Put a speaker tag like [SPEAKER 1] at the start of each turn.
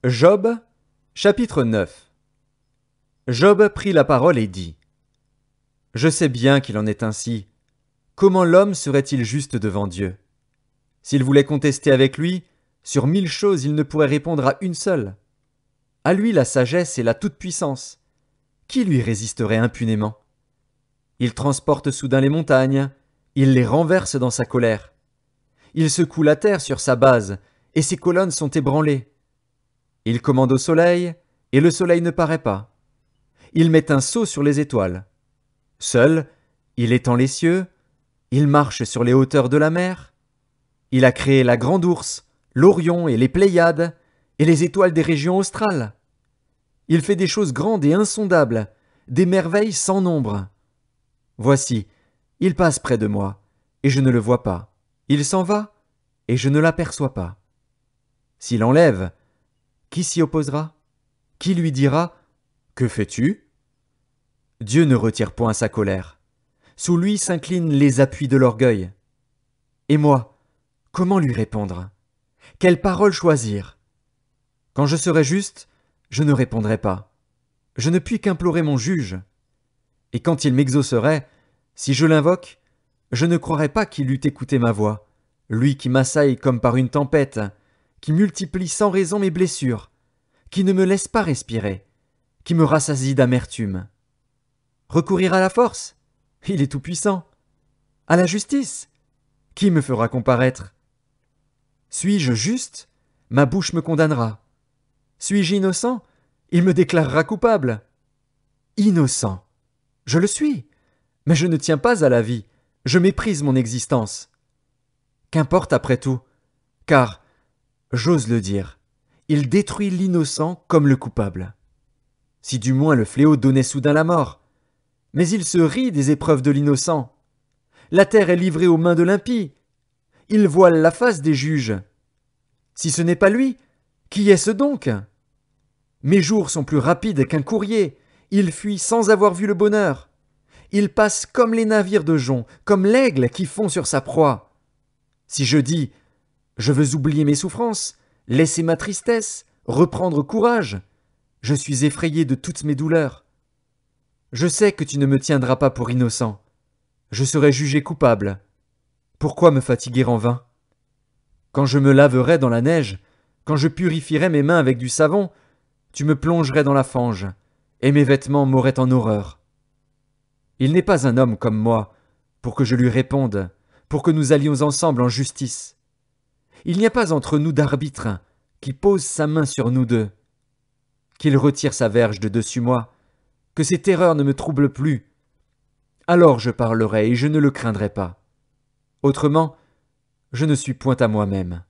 [SPEAKER 1] Job, chapitre 9. Job prit la parole et dit : Je sais bien qu'il en est ainsi. Comment l'homme serait-il juste devant Dieu? S'il voulait contester avec lui, sur 1000 choses il ne pourrait répondre à une seule. À lui la sagesse et la toute-puissance. Qui lui résisterait impunément? Il transporte soudain les montagnes, il les renverse dans sa colère. Il secoue la terre sur sa base, et ses colonnes sont ébranlées. Il commande au soleil, et le soleil ne paraît pas. Il met un sceau sur les étoiles. Seul, il étend les cieux, il marche sur les hauteurs de la mer. Il a créé la grande ourse, l'Orion et les Pléiades, et les étoiles des régions australes. Il fait des choses grandes et insondables, des merveilles sans nombre. Voici, il passe près de moi, et je ne le vois pas. Il s'en va, et je ne l'aperçois pas. S'il enlève, qui s'y opposera? Qui lui dira : Que fais-tu? Dieu ne retire point sa colère. Sous lui s'inclinent les appuis de l'orgueil. Et moi, comment lui répondre? Quelle parole choisir? Quand je serai juste, je ne répondrai pas. Je ne puis qu'implorer mon juge. Et quand il m'exaucerait, si je l'invoque, je ne croirais pas qu'il eût écouté ma voix, lui qui m'assaille comme par une tempête, qui multiplie sans raison mes blessures, qui ne me laisse pas respirer, qui me rassasie d'amertume. Recourir à la force? Il est tout-puissant. À la justice? Qui me fera comparaître? Suis-je juste? Ma bouche me condamnera. Suis-je innocent? Il me déclarera coupable. Innocent. Je le suis. Mais je ne tiens pas à la vie. Je méprise mon existence. Qu'importe après tout, car, j'ose le dire, il détruit l'innocent comme le coupable. Si du moins le fléau donnait soudain la mort. Mais il se rit des épreuves de l'innocent. La terre est livrée aux mains de l'impie. Il voile la face des juges. Si ce n'est pas lui, qui est-ce donc? Mes jours sont plus rapides qu'un courrier. Il fuit sans avoir vu le bonheur. Il passe comme les navires de jonc, comme l'aigle qui fond sur sa proie. Si je dis : Je veux oublier mes souffrances, laisser ma tristesse, reprendre courage, je suis effrayé de toutes mes douleurs. Je sais que tu ne me tiendras pas pour innocent. Je serai jugé coupable. Pourquoi me fatiguer en vain? Quand je me laverai dans la neige, quand je purifierai mes mains avec du savon, tu me plongerais dans la fange, et mes vêtements m'auraient en horreur. Il n'est pas un homme comme moi, pour que je lui réponde, pour que nous allions ensemble en justice. Il n'y a pas entre nous d'arbitre qui pose sa main sur nous deux. Qu'il retire sa verge de dessus moi, que ses terreurs ne me troublent plus. Alors je parlerai et je ne le craindrai pas. Autrement, je ne suis point à moi-même.